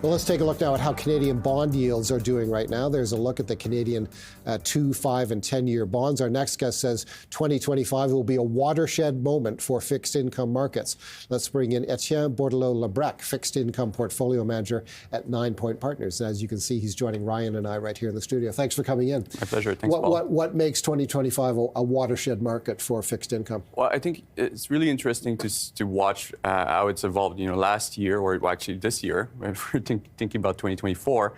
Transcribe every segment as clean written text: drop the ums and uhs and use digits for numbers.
Well, let's take a look now at how Canadian bond yields are doing right now. There's a look at the Canadian 2, 5, and 10-year bonds. Our next guest says 2025 will be a watershed moment for fixed income markets. Let's bring in Etienne Bordeleau-Labrecque, fixed income portfolio manager at Ninepoint Partners. And as you can see, he's joining Ryan and I right here in the studio. Thanks for coming in. My pleasure. Thanks, Paul. What makes 2025 a watershed market for fixed income? Well, I think it's really interesting to watch how it's evolved. You know, last year, or actually this year, if we're thinking about 2024,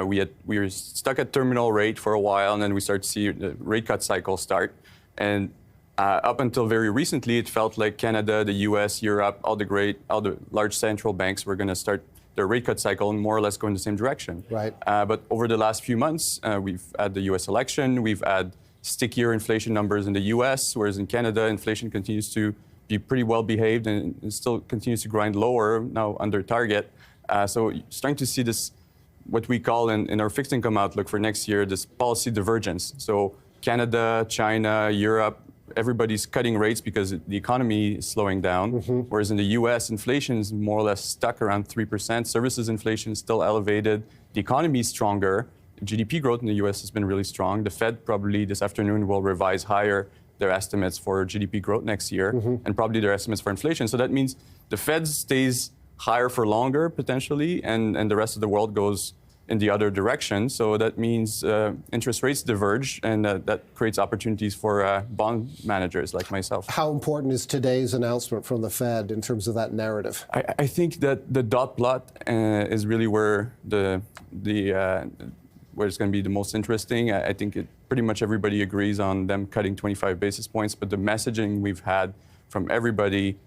we were stuck at terminal rate for a while, and then we started to see the rate cut cycle start. And up until very recently, it felt like Canada, the U.S., Europe, all the large central banks were going to start their rate cut cycle and more or less go in the same direction. Right. But over the last few months, we've had the U.S. election, we've had stickier inflation numbers in the U.S., whereas in Canada, inflation continues to be pretty well behaved and still continues to grind lower, now under target. So starting to see this, what we call in our fixed income outlook for next year, this policy divergence. So Canada, China, Europe, everybody's cutting rates because the economy is slowing down. Whereas in the U.S., inflation is more or less stuck around 3%. Services inflation is still elevated. The economy is stronger. GDP growth in the U.S. has been really strong. The Fed probably this afternoon will revise higher their estimates for GDP growth next year and probably their estimates for inflation. So that means the Fed stays higher for longer, potentially, and the rest of the world goes in the other direction. So that means interest rates diverge, and that creates opportunities for bond managers like myself. How important is today's announcement from the Fed in terms of that narrative? I think that the dot plot is really where where it's going to be the most interesting. I think pretty much everybody agrees on them cutting 25 basis points, but the messaging we've had from everybody,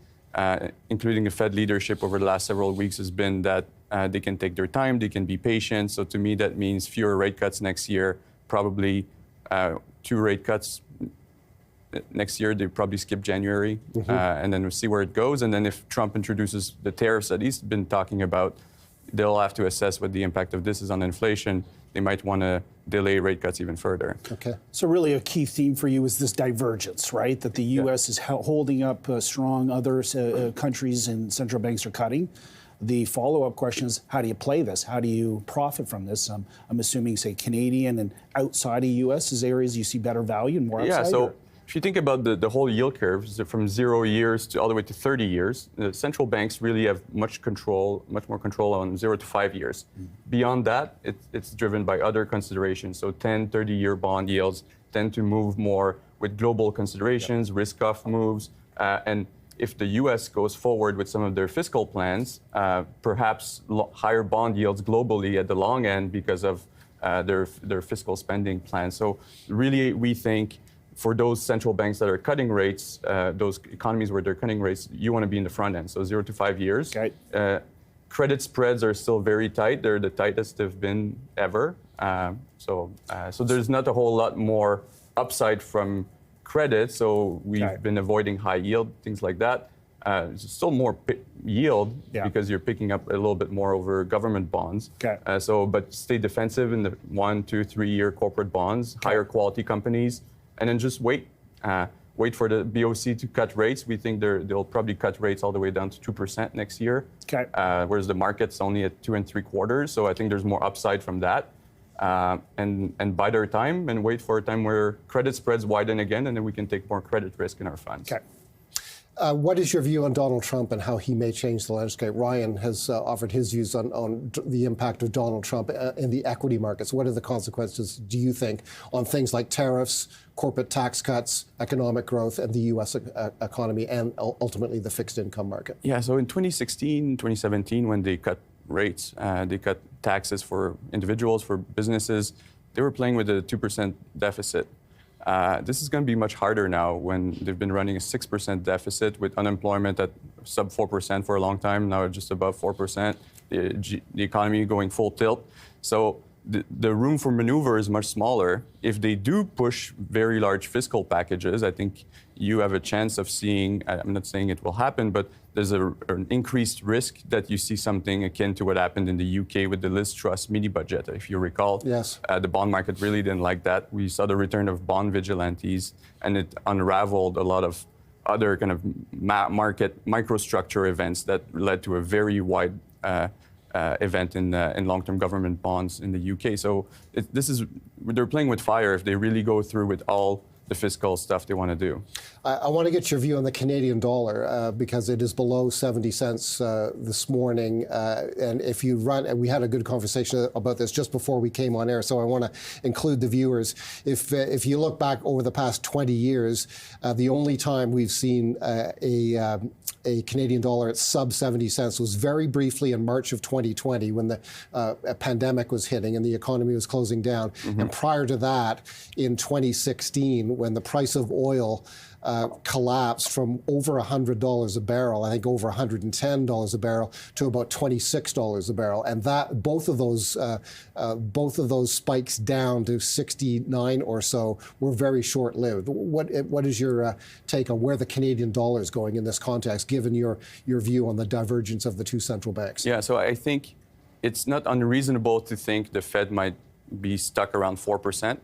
including the Fed leadership over the last several weeks, has been that they can take their time, they can be patient. So to me, that means fewer rate cuts next year, probably 2 rate cuts next year. They probably skip January, and then we'll see where it goes. And then if Trump introduces the tariffs that he's been talking about, they'll have to assess what the impact of this is on inflation. They might want to delay rate cuts even further. Okay. So really a key theme for you is this divergence, right? That the U.S. is holding up strong, other countries and central banks are cutting. The follow-up question is, how do you play this? How do you profit from this? I'm assuming, say, Canadian and outside of U.S. is areas you see better value and more upside? Yeah, so if you think about the whole yield curve, from 0 years to all the way to 30 years, the central banks really have much more control on 0 to 5 years. Beyond that, it's driven by other considerations. So 10, 30-year bond yields tend to move more with global considerations, risk-off moves, and if the U.S. goes forward with some of their fiscal plans, perhaps higher bond yields globally at the long end because of their fiscal spending plans. So really, we think for those central banks that are cutting rates, those economies where they're cutting rates, you want to be in the front end, so 0 to 5 years. Okay. Credit spreads are still very tight. They're the tightest they've been ever. So there's not a whole lot more upside from credit, so we've been avoiding high yield, things like that. There's still more yield because you're picking up a little bit more over government bonds. Okay. But stay defensive in the 1, 2, 3 year corporate bonds, higher quality companies, and then just wait for the BOC to cut rates. We think they'll probably cut rates all the way down to 2% next year. Okay. Whereas the market's only at 2 3/4. So I think there's more upside from that. And buy their time and wait for a time where credit spreads widen again, and then we can take more credit risk in our funds. Okay. What is your view on Donald Trump and how he may change the landscape? Ryan has offered his views on the impact of Donald Trump in the equity markets. What are the consequences, do you think, on things like tariffs, corporate tax cuts, economic growth, and the U.S. economy, and ultimately the fixed income market? Yeah, so in 2016, 2017, when they cut rates, they cut taxes for individuals, for businesses, they were playing with a 2% deficit. This is going to be much harder now when they've been running a 6% deficit with unemployment at sub 4% for a long time, now just above 4%, the economy going full tilt. So the room for maneuver is much smaller. If they do push very large fiscal packages, I think you have a chance of seeing, I'm not saying it will happen, but there's an increased risk that you see something akin to what happened in the UK with the Liz Truss mini budget, if you recall. Yes. The bond market really didn't like that. We saw the return of bond vigilantes, and it unraveled a lot of other kind of market microstructure events that led to a very wide event in long-term government bonds in the UK. So they're playing with fire if they really go through with all the fiscal stuff they want to do. I want to get your view on the Canadian dollar because it is below 70 cents this morning. And if you run, and we had a good conversation about this just before we came on air, so I want to include the viewers. If you look back over the past 20 years, the only time we've seen a Canadian dollar at sub 70 cents was very briefly in March of 2020 when the pandemic was hitting and the economy was closing down. And prior to that, in 2016, when the price of oil collapsed from over $100 a barrel, I think over $110 a barrel, to about $26 a barrel, and that both of those spikes down to 69 or so were very short-lived. What is your take on where the Canadian dollar is going in this context, given your view on the divergence of the two central banks? Yeah, so I think it's not unreasonable to think the Fed might be stuck around 4%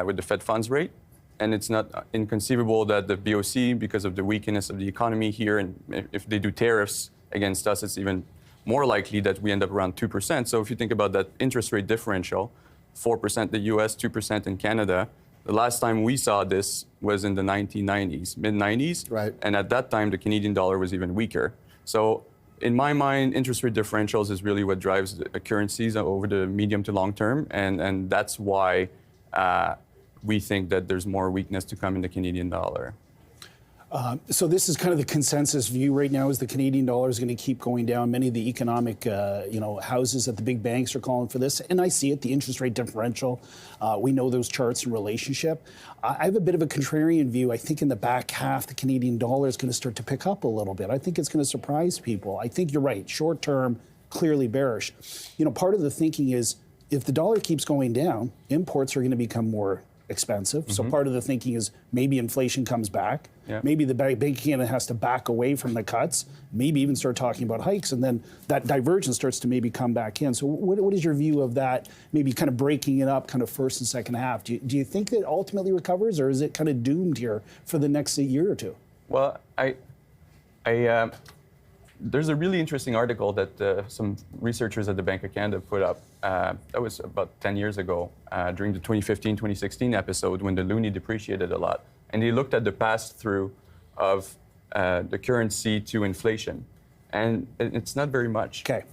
with the Fed funds rate. And it's not inconceivable that the BOC, because of the weakness of the economy here, and if they do tariffs against us, it's even more likely that we end up around 2%. So if you think about that interest rate differential, 4% the US, 2% in Canada, the last time we saw this was in the 1990s, mid-90s. Right. And at that time, the Canadian dollar was even weaker. So in my mind, interest rate differentials is really what drives the currencies over the medium to long term. And that's why we think that there's more weakness to come in the Canadian dollar. So this is kind of the consensus view right now, is the Canadian dollar is going to keep going down. Many of the economic houses at the big banks are calling for this, and I see it, the interest rate differential. We know those charts in relationship. I have a bit of a contrarian view. I think in the back half, the Canadian dollar is going to start to pick up a little bit. I think it's going to surprise people. I think you're right. Short term, clearly bearish. Part of the thinking is if the dollar keeps going down, imports are going to become more expensive. So part of the thinking is maybe inflation comes back. Yeah. Maybe the Bank of Canada has to back away from the cuts, maybe even start talking about hikes, and then that divergence starts to maybe come back in. So what is your view of that, maybe kind of breaking it up kind of first and second half? Do you think that ultimately recovers, or is it kind of doomed here for the next year or two? Well, there's a really interesting article that some researchers at the Bank of Canada put up. That was about 10 years ago, during the 2015-2016 episode when the loonie depreciated a lot. And they looked at the pass-through of the currency to inflation. And it's not very much. Okay.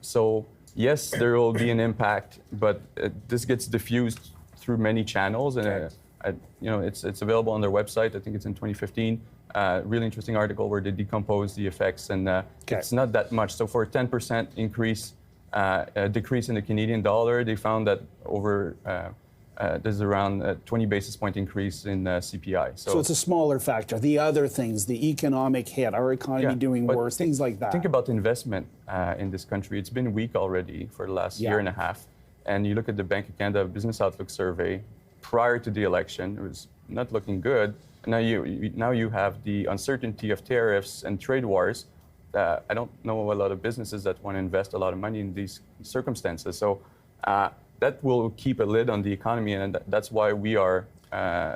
So yes, there will be an impact, but this gets diffused through many channels. And it's available on their website. I think it's in 2015. Really interesting article where they decompose the effects, and it's not that much. So for a 10% decrease in the Canadian dollar, they found that there's around a 20 basis point increase in CPI. So it's a smaller factor. The other things, the economic hit, our economy doing worse, things like that. Think about investment in this country. It's been weak already for the last year and a half. And you look at the Bank of Canada Business Outlook survey prior to the election, it was not looking good. Now you have the uncertainty of tariffs and trade wars. I don't know a lot of businesses that want to invest a lot of money in these circumstances. So that will keep a lid on the economy, and that's why we are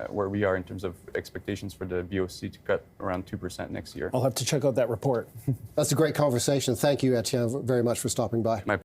where we are in terms of expectations for the BOC to cut around 2% next year. I'll have to check out that report. That's a great conversation. Thank you, Etienne, very much for stopping by.